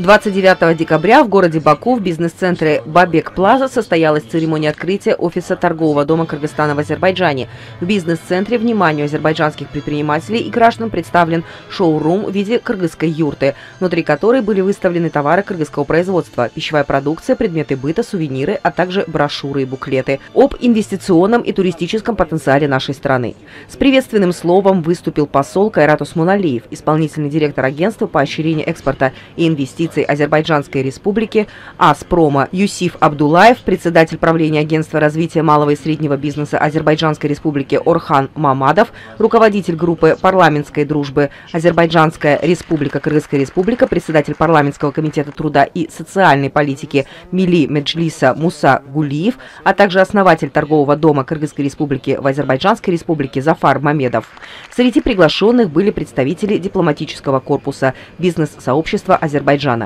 29 декабря в городе Баку в бизнес-центре Бабек Плаза состоялась церемония открытия офиса торгового дома Кыргызстана в Азербайджане. В бизнес-центре вниманию азербайджанских предпринимателей и граждан представлен шоу-рум в виде кыргызской юрты, внутри которой были выставлены товары кыргызского производства, пищевая продукция, предметы быта, сувениры, а также брошюры и буклеты об инвестиционном и туристическом потенциале нашей страны. С приветственным словом выступил посол Кайрат Усмуналиев, исполнительный директор агентства поощрения экспорта и инвестиций Азербайджанской республики Аспрома Юсиф Абдулаев, председатель правления агентства развития малого и среднего бизнеса Азербайджанской республики Орхан Мамадов, руководитель группы парламентской дружбы Азербайджанская республика, Кыргызская республика, председатель парламентского комитета труда и социальной политики Милли Меджлиса Муса Гулиев, а также основатель торгового дома Кыргызской республики в Азербайджанской республике Зафар Мамедов. Среди приглашенных были представители дипломатического корпуса бизнес-сообщества Азербайджана.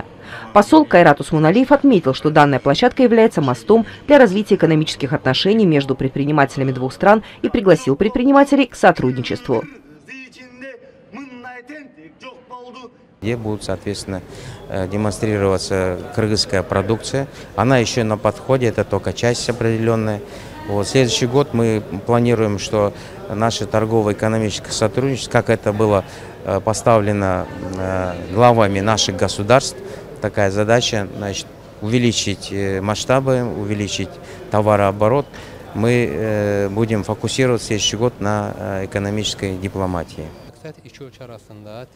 Посол Кайрат Усмуналиев отметил, что данная площадка является мостом для развития экономических отношений между предпринимателями двух стран и пригласил предпринимателей к сотрудничеству. Где будут, соответственно, демонстрироваться кыргызская продукция. Она еще на подходе, это только часть определенная. Вот. Следующий год мы планируем, что наше торгово-экономическое сотрудничество, как это было поставлено главами наших государств, такая задача, значит, увеличить масштабы, увеличить товарооборот. Мы будем фокусироваться в следующий год на экономической дипломатии.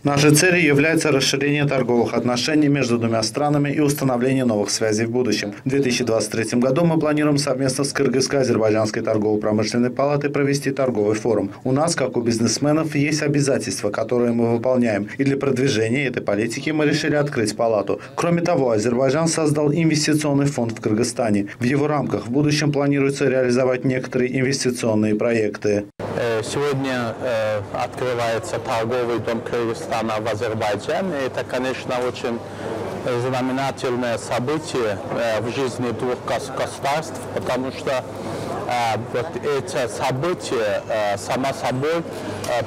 Нашей целью является расширение торговых отношений между двумя странами и установление новых связей в будущем. В 2023 году мы планируем совместно с Кыргызско-Азербайджанской торгово-промышленной палатой провести торговый форум. У нас, как у бизнесменов, есть обязательства, которые мы выполняем, и для продвижения этой политики мы решили открыть палату. Кроме того, Азербайджан создал инвестиционный фонд в Кыргызстане. В его рамках в будущем планируется реализовать некоторые инвестиционные проекты. Сегодня открывается торговый дом Кыргызстана в Азербайджане. Это, конечно, очень знаменательное событие в жизни двух государств, потому что вот это событие само собой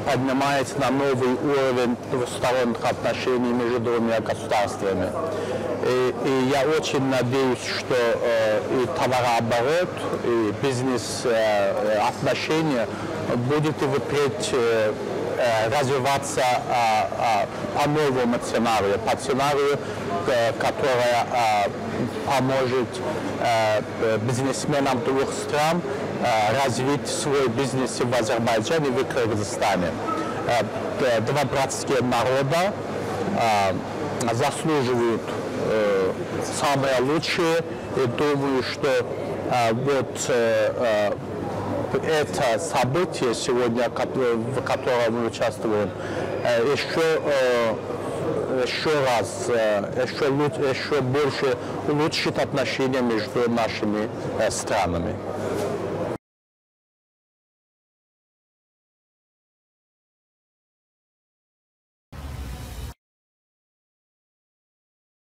поднимает на новый уровень двусторонних отношений между двумя государствами. И я очень надеюсь, что и товарооборот, и бизнес-отношения будет и впредь развиваться по новому сценарию, по сценарию, который поможет бизнесменам двух стран развить свой бизнес в Азербайджане и в Кыргызстане. Два братские народа заслуживают самое лучшее, и думаю, что вот это событие сегодня, в котором мы участвуем, еще больше улучшит отношения между нашими странами.